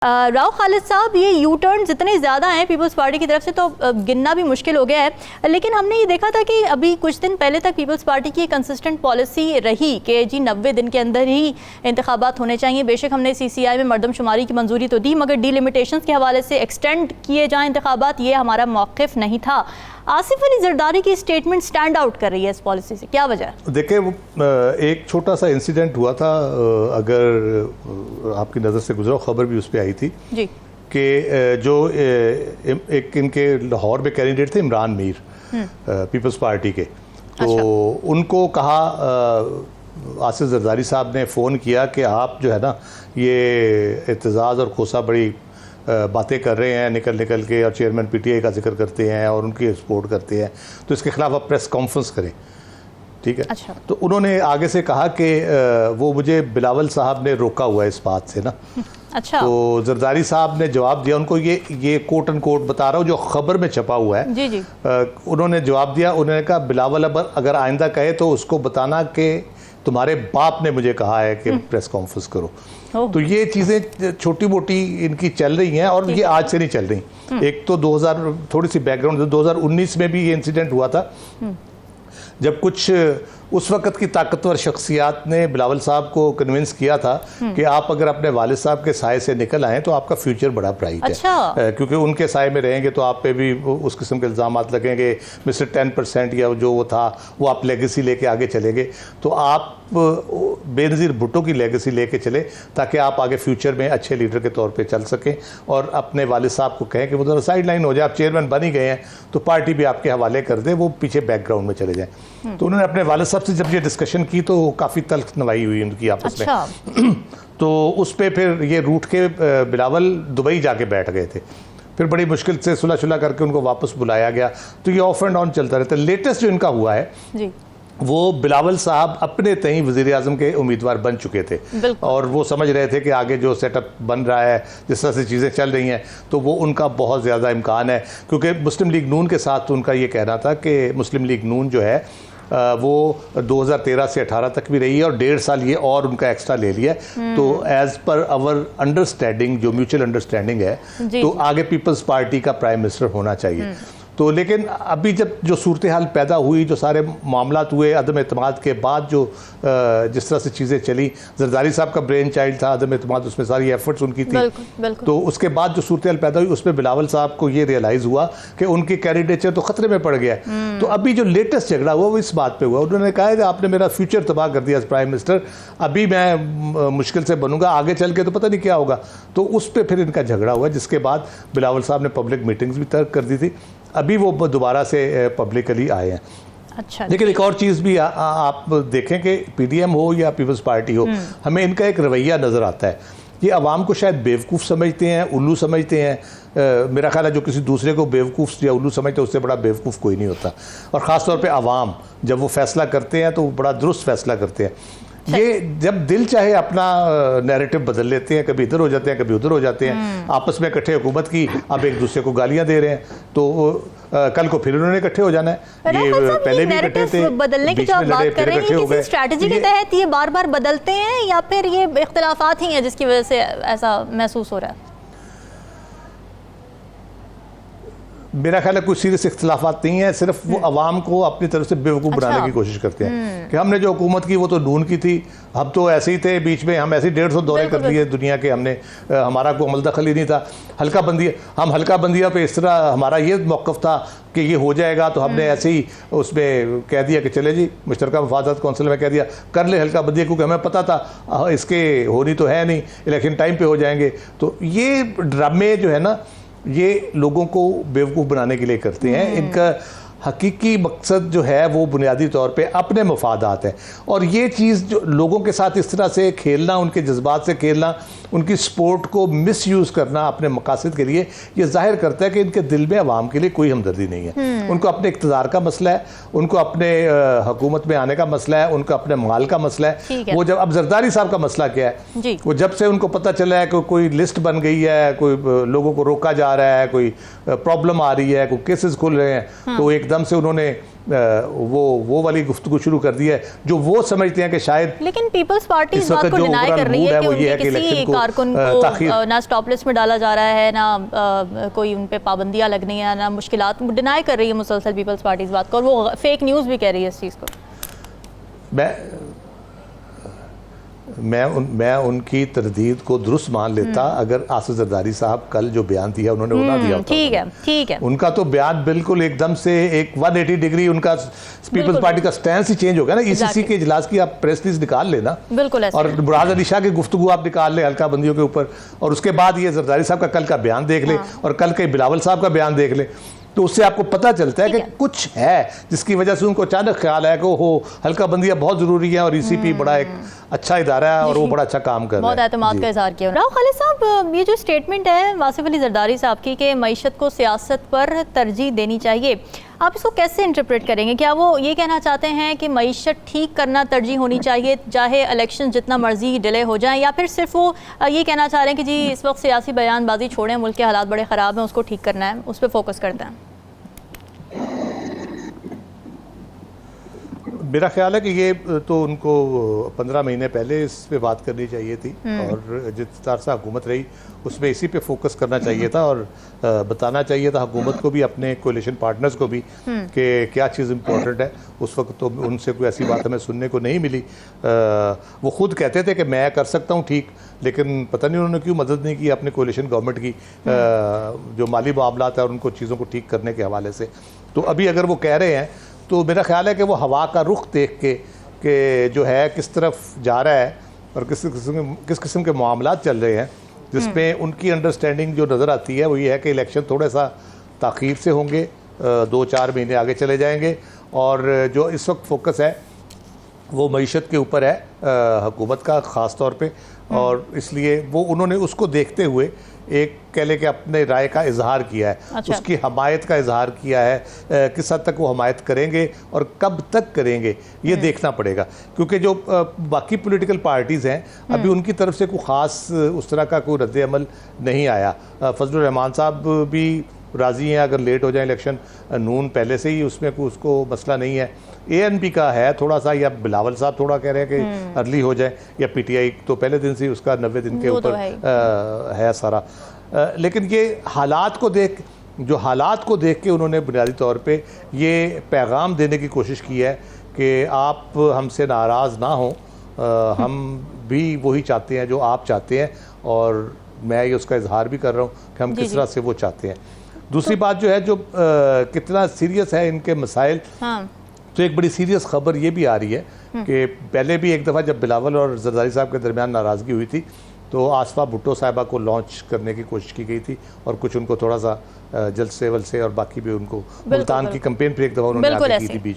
राव खालिद साहब, ये U turn जितने ज़्यादा हैं पीपल्स पार्टी की तरफ से तो गिनना भी मुश्किल हो गया है। लेकिन हमने ये देखा था कि अभी कुछ दिन पहले तक पीपल्स पार्टी की कंसिस्टेंट पॉलिसी रही कि जी 90 दिन के अंदर ही इंतखाबात होने चाहिए। बेशक हमने CCI में मरदमशुमारी की मंजूरी तो दी, मगर डीलिमिटेशंस के हवाले से एक्सटेंड किए जाएँ इंतखाबात, ये हमारा मौक़िफ़ नहीं था। आसिफ अली जरदारी की स्टेटमेंट स्टैंड आउट कर रही है इस पॉलिसी से, क्या वजह है? देखिए, एक छोटा सा इंसिडेंट हुआ था, अगर आपकी नज़र से गुजरा, खबर भी उस पर आई थी जी कि जो एक इनके लाहौर में कैंडिडेट थे इमरान मीर पीपल्स पार्टी के, तो उनको कहा, आसिफ जरदारी साहब ने फ़ोन किया कि आप जो है ना ये एतजाज़ और खोसा बड़ी बातें कर रहे हैं निकल निकल के, और चेयरमैन PTI का जिक्र करते हैं और उनकी सपोर्ट करते हैं, तो इसके खिलाफ आप प्रेस कॉन्फ्रेंस करें, ठीक है। अच्छा। तो उन्होंने आगे से कहा कि वो मुझे बिलावल साहब ने रोका हुआ है इस बात से ना। अच्छा। तो जरदारी साहब ने जवाब दिया उनको, ये कोट एंड कोट बता रहा हूँ जो खबर में छपा हुआ है। जी जी। उन्होंने जवाब दिया, उन्होंने कहा बिलावल अगर आइंदा कहे तो उसको बताना कि तुम्हारे बाप ने मुझे कहा है कि प्रेस कॉन्फ्रेंस करो। तो ये चीज़ें छोटी मोटी इनकी चल रही हैं, और ये आज से नहीं चल रही। एक तो 2000, थोड़ी सी बैकग्राउंड, 2019 में भी ये इंसिडेंट हुआ था जब कुछ उस वक़्त की ताकतवर शख्सियात ने बिलावल साहब को कन्विंस किया था कि आप अगर अपने वालिद साहब के साए से निकल आएँ तो आपका फ्यूचर बड़ा ब्राइट है, क्योंकि उनके साए में रहेंगे तो आप पे भी उस किस्म के इल्ज़ामात लगेंगे, मिस्टर 10% या जो वो था वो आप लेगेसी लेके आगे चलेंगे, तो आप बेनज़ीर भुट्टो की लेगेसी लेके चले ताकि आप आगे फ्यूचर में अच्छे लीडर के तौर पर चल सकें, और अपने वालिद साहब को कहें कि वो ज़रा साइड लाइन हो जाए, आप चेयरमैन बन ही गए हैं तो पार्टी भी आपके हवाले कर दे, वो पीछे बैकग्राउंड में चले जाएँ। तो उन्होंने अपने वालिद साहब से जब ये डिस्कशन की तो काफ़ी तल्ख नवाई हुई उनकी आपस में। तो उस पर फिर ये रूठ के बिलावल दुबई जाके बैठ गए थे, फिर बड़ी मुश्किल से सुलह करके उनको वापस बुलाया गया। तो ये ऑफ एंड ऑन चलता रहता है। लेटेस्ट जो इनका हुआ है जी, वो बिलावल साहब अपने तहीं वज़ीर आज़म के उम्मीदवार बन चुके थे, और वो समझ रहे थे कि आगे जो सेटअप बन रहा है, जिस तरह से चीज़ें चल रही हैं, तो वो उनका बहुत ज़्यादा इम्कान है, क्योंकि मुस्लिम लीग नून के साथ उनका ये कहना था कि मुस्लिम लीग नून जो है वो 2013 से 18 तक भी रही है, और 1.5 साल ये और उनका एक्स्ट्रा ले लिया। तो एज़ पर आवर अंडरस्टैंडिंग, जो म्यूचुअल अंडरस्टैंडिंग है, तो आगे पीपल्स पार्टी का प्राइम मिनिस्टर होना चाहिए। तो लेकिन अभी जब जो सूरत हाल पैदा हुई, जो सारे मामलात हुए, अदम एतमाद के बाद जो जिस तरह से चीज़ें चली, जरदारी साहब का ब्रेन चाइल्ड था अदम एतमाद, उसमें सारी एफर्ट्स उनकी थी। बिल्कुल। तो उसके बाद जो सूरत हाल पैदा हुई, उसमें बिलावल साहब को ये रियलाइज़ हुआ कि उनकी कैंडिडेचर तो ख़तरे में पड़ गया है। तो अभी जो लेटेस्ट झगड़ा हुआ वो इस बात पर हुआ, उन्होंने कहा कि आपने मेरा फ्यूचर तबाह कर दिया एज प्राइम मिनिस्टर, अभी मैं मुश्किल से बनूंगा, आगे चल के तो पता नहीं क्या होगा। तो उस पर फिर इनका झगड़ा हुआ, जिसके बाद बिलावल साहब ने पब्लिक मीटिंग्स भी तर्क कर दी थी। अभी वो दोबारा से पब्लिकली आए हैं। अच्छा। लेकिन एक और चीज़ भी आप देखें कि PDM हो या पीपल्स पार्टी हो, हमें इनका एक रवैया नज़र आता है। ये आवाम को शायद बेवकूफ़ समझते हैं, उल्लू समझते हैं। मेरा ख्याल है जो किसी दूसरे को बेवकूफ़ या उल्लू समझते हैं, उससे बड़ा बेवकूफ़ कोई नहीं होता। और ख़ास तौर पे आवाम जब वो फैसला करते हैं तो वो बड़ा दुरुस्त फैसला करते हैं। ये जब दिल चाहे अपना नैरेटिव बदल लेते हैं, कभी इधर हो जाते हैं, कभी उधर हो जाते हैं। आपस में इकट्ठे हुकूमत की, अब एक दूसरे को गालियां दे रहे हैं, तो कल को फिर उन्होंने इकट्ठे हो जाना है। ये पहले भी इकट्ठे थे, बदलने की जो आप बात कर रहे हैं, किसी स्ट्रैटेजी के तहत ये बार बार बदलते हैं या फिर ये इख्तिलाफात ही हैं जिसकी वजह से ऐसा महसूस हो रहा है? मेरा ख्याल है कोई सीरियस इख्तिलाफात नहीं है, सिर्फ वो आवाम को अपनी तरफ से बेवकूफ़ बनाने की कोशिश करते हैं कि हमने जो हुकूमत की वो तो नून की थी, हम तो ऐसे ही थे, बीच में हम ऐसे 150 दौरे कर दिए दुनिया के, हमने हमारा कोई अमल दखल ही नहीं था। हल्का बंदी, हम हल्का बंदिया पे इस तरह हमारा ये मौक़िफ़ था कि ये हो जाएगा, तो हमने ऐसे ही उसमें कह दिया कि चले जी मुश्तरका मफादात कौंसिल में कह दिया कर ले हल्का बंदिया, क्योंकि हमें पता था इसके होनी तो है नहीं, इलेक्शन टाइम पे हो जाएंगे। तो ये ड्रामे जो है ना, ये लोगों को बेवकूफ़ बनाने के लिए करते हैं। इनका हकीकी मकसद जो है वो बुनियादी तौर पे अपने मफादात हैं, और ये चीज़ जो लोगों के साथ इस तरह से खेलना, उनके जज्बात से खेलना, उनकी सपोर्ट को मिसयूज़ करना अपने मकासद के लिए, ये जाहिर करता है कि इनके दिल में अवाम के लिए कोई हमदर्दी नहीं है। उनको अपने इक़्तिदार का मसला है, उनको अपने हुकूमत में आने का मसला है, उनको अपने माल का मसला है। वो जब अब जरदारी साहब का मसला क्या है, वो जब से उनको पता चला है कि कोई लिस्ट बन गई है, कोई लोगों को रोका जा रहा है, कोई प्रॉब्लम आ रही है, कोई केसेस खुल रहे हैं, तो एकदम से उन्होंने वो वाली गुफ्तगू शुरू कर दी है जो वो समझते हैं कि शायद। लेकिन पीपल्स पार्टी इस इस बात वक्त को जो डिनाई कर रही overall है mood कि है वो ये उनके है कि किसी इलेक्शन को, कारकुन को ना स्टॉप लिस्ट में डाला जा रहा है, ना कोई उन पे पाबंदियां लगनी है, ना मुश्किलात। डिनाई कर रही है मुसलसल पीपल्स पार्टी इस बात को, और वो फेक न्यूज़ भी कह रही है इस चीज़ को। मैं उनकी तरदीद को दुरुस्त मान लेता अगर आसिफ जरदारी साहब कल जो बयान दिया उन्होंने वो ना दिया होता। ठीक है। उनका तो बयान बिल्कुल एकदम से एक 180 डिग्री उनका पीपल्स पार्टी का स्टैंड ही चेंज हो गया ना। ईसीसी के इजलास की आप प्रेस रिलीज निकाल लेना, बिल्कुल, और मुराद अली शाह की गुफ्तगू आप निकाल ले हल्का बंदियों के ऊपर, और उसके बाद ये जरदारी साहब का कल का बयान देख ले, और कल के बिलावल साहब का बयान देख ले, तो उससे आपको पता चलता है कि कुछ है जिसकी वजह से उनको अचानक ख्याल आया कि हो हल्का बंदियां बहुत ज़रूरी है और ईसीपी बड़ा एक अच्छा इदारा है और वो बड़ा अच्छा काम कर रहा है। बहुत एतमाद का इजहार किया। राव खालिद साहब, ये जो स्टेटमेंट है वासिफ अली जरदारी साहब की कि मईशत को सियासत पर तरजीह देनी चाहिए, आप इसको कैसे इंटरप्रेट करेंगे? क्या वो ये कहना चाहते हैं कि मईशत ठीक करना तरजीह होनी चाहिए चाहे इलेक्शन जितना मर्जी डिले हो जाए, या फिर सिर्फ वो ये कहना चाह रहे हैं कि जी इस वक्त सियासी बयानबाजी छोड़ें, मुल्क के हालात बड़े ख़राब हैं, उसको ठीक करना है, उस पर फोकस करते हैं? मेरा ख्याल है कि ये तो उनको 15 महीने पहले इस पे बात करनी चाहिए थी, और जिस तरह से हुकूमत रही उसमें इसी पे फोकस करना चाहिए था, और बताना चाहिए था हुकूमत को भी, अपने कोलिशन पार्टनर्स को भी, कि क्या चीज़ इम्पोर्टेंट है। उस वक्त तो उनसे कोई ऐसी बात हमें सुनने को नहीं मिली। वो खुद कहते थे कि मैं कर सकता हूँ ठीक, लेकिन पता नहीं उन्होंने क्यों मदद नहीं की अपने कोलिशन गवर्नमेंट की जो माली मामलात है और उनको चीज़ों को ठीक करने के हवाले से। तो अभी अगर वो कह रहे हैं तो मेरा ख्याल है कि वो हवा का रुख देख के कि जो है किस तरफ जा रहा है और किस किस्म के मामलात चल रहे हैं, जिसमें उनकी अंडरस्टैंडिंग जो नज़र आती है वो ये है कि इलेक्शन थोड़ा सा ताख़ीर से होंगे, 2-4 महीने आगे चले जाएंगे, और जो इस वक्त फोकस है वो मईशत के ऊपर है हुकूमत का ख़ास तौर पे, और इसलिए वो उन्होंने उसको देखते हुए एक कह ले कि अपने राय का इजहार किया है। अच्छा। उसकी हमायत का इजहार किया है। किस हद तक वो हमायत करेंगे और कब तक करेंगे ये देखना पड़ेगा, क्योंकि जो बाकी पॉलिटिकल पार्टीज़ हैं अभी उनकी तरफ से कोई ख़ास उस तरह का कोई रद्द अमल नहीं आया। फजलुर रहमान साहब भी राज़ी हैं अगर लेट हो जाए इलेक्शन, नून पहले से ही उसमें कोई उसको मसला नहीं है। ANP का है थोड़ा सा, या बिलावल साहब थोड़ा कह रहे हैं कि अर्ली हो जाए, या PTI तो पहले दिन से ही उसका 90 दिन के ऊपर है सारा। लेकिन ये हालात को देख के उन्होंने बुनियादी तौर पे ये पैगाम देने की कोशिश की है कि आप हमसे नाराज़ ना हों, हम भी वही चाहते हैं जो आप चाहते हैं, और मैं ये उसका इजहार भी कर रहा हूँ कि हम किस तरह से वो चाहते हैं। दूसरी बात जो है, जो कितना सीरियस है इनके मसाइल, तो एक बड़ी सीरियस खबर ये भी आ रही है कि पहले भी एक दफ़ा जब बिलावल और जरदारी साहब के दरमियान नाराज़गी हुई थी तो आसफा भुट्टो साहिबा को लॉन्च करने की कोशिश की गई थी, और कुछ उनको थोड़ा सा जल से वल से और बाकी भी उनको मुल्तान की कैंपेन पर एक दफ़ा उन्होंने आगे की थी बीच